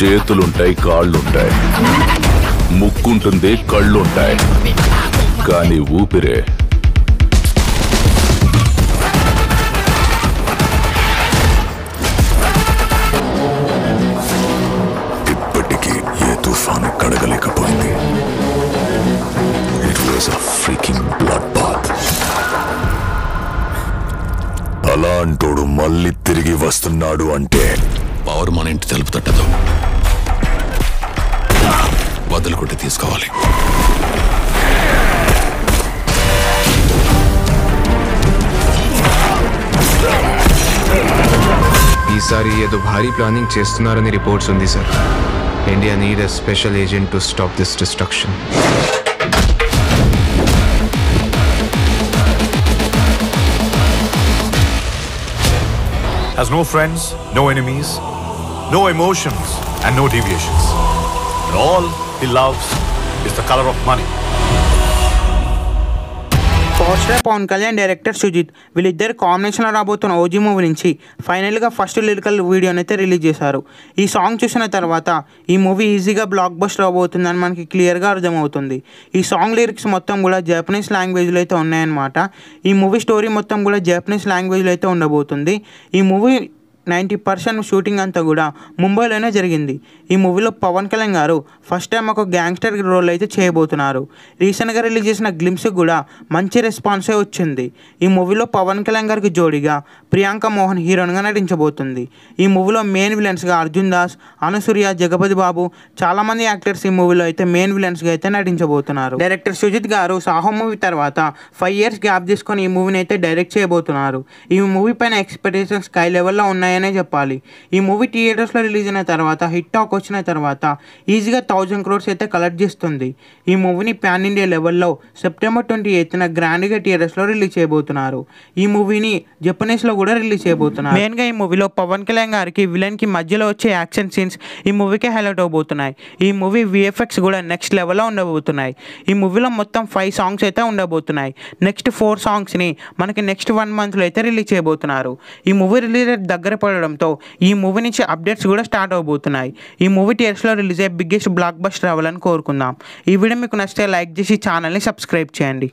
చేతులుంటాయి, కాళ్ళుంటాయి, ముక్కుంటుంది, కళ్ళుంటాయి, కానీ ఊపిరే ఇప్పటికీ ఏ తుఫాను కడగలేకపోయింది. It was a freaking blood bath. అలాంటోడు మళ్ళీ తిరిగి వస్తున్నాడు అంటే పవర్ మన ఇంటి తలుపు తట్టదు, వదులుకుంటే తీసుకోవాలి. ఈసారి ఏదో భారీ ప్లానింగ్ చేస్తున్నారని రిపోర్ట్స్ ఉంది sir. India need a special agent to stop this destruction. Has no friends, no enemies, no emotions and no deviations. And all he loves is the color of money. Power star Pawan Kalyan, director Sujeeth వీళ్ళిద్దరు కాంబినేషన్లో రాబోతున్న OG movie నుంచి ఫైనల్గా first lyrical వీడియోని అయితే release చేశారు. ఈ song చూసిన తర్వాత ఈ మూవీ ఈజీగా బ్లాక్ బస్టర్ అవబోతుందని మనకి క్లియర్గా అర్థమవుతుంది. ఈ సాంగ్ లిరిక్స్ మొత్తం కూడా జపనీస్ లాంగ్వేజ్లో అయితే ఉన్నాయన్నమాట. ఈ మూవీ స్టోరీ మొత్తం కూడా జపనీస్ లాంగ్వేజ్లో అయితే ఉండబోతుంది. ఈ మూవీ 90% షూటింగ్ అంతా కూడా ముంబైలోనే జరిగింది. ఈ మూవీలో పవన్ కళ్యాణ్ గారు ఫస్ట్ టైం ఒక గ్యాంగ్స్టర్ రోల్ అయితే చేయబోతున్నారు. రీసెంట్గా రిలీజ్ చేసిన గ్లిమ్స్ కూడా మంచి రెస్పాన్సే వచ్చింది. ఈ మూవీలో పవన్ కళ్యాణ్ గారికి జోడీగా ప్రియాంక మోహన్ హీరోయిన్గా నటించబోతుంది. ఈ మూవీలో మెయిన్ విలన్స్గా అర్జున్ దాస్, అనసూయ, జగపతి బాబు చాలామంది యాక్టర్స్ ఈ మూవీలో అయితే మెయిన్ విలన్స్గా అయితే నటించబోతున్నారు. డైరెక్టర్ సుజిత్ గారు సాహో మూవీ తర్వాత 5 years గ్యాప్ తీసుకొని ఈ మూవీని అయితే డైరెక్ట్ చేయబోతున్నారు. ఈ మూవీ పైన ఎక్స్పెక్టేషన్స్ స్కై లెవెల్లో ఉన్నాయి అనే చెప్పాలి. ఈ మూవీ థియేటర్స్లో రిలీజ్ అయిన తర్వాత హిట్ టాక్ వచ్చిన తర్వాత ఈజీగా 1000 crores అయితే కలెక్ట్ చేస్తుంది. ఈ మూవీని పాన్ ఇండియా లెవెల్లో September 28న గ్రాండ్గా థియేటర్స్లో రిలీజ్ చేయబోతున్నారు. ఈ మూవీని జపనీస్లో కూడా రిలీజ్ చేయబోతున్నారు. మెయిన్గా ఈ మూవీలో పవన్ కళ్యాణ్ గారికి విలన్కి మధ్యలో వచ్చే యాక్షన్ సీన్స్ ఈ మూవీకి హైలైట్ అవబోతున్నాయి. ఈ మూవీ VFX కూడా నెక్స్ట్ లెవెల్లో ఉండబోతున్నాయి. ఈ మూవీలో మొత్తం 5 songs అయితే ఉండబోతున్నాయి. నెక్స్ట్ 4 songsని మనకి నెక్స్ట్ 1 monthలో అయితే రిలీజ్ చేయబోతున్నారు. ఈ మూవీ రిలీజ్ దగ్గర పడడంతో ఈ మూవీ నుంచి అప్డేట్స్ కూడా స్టార్ట్ అవబోతున్నాయి. ఈ మూవీ థియేటర్స్లో రిలీజ్ అయ్యే బిగ్గెస్ట్ బ్లాక్ బస్టర్ అవ్వాలని కోరుకుందాం. ఈ వీడియో మీకు నచ్చితే లైక్ చేసి ఛానల్ని సబ్స్క్రైబ్ చేయండి.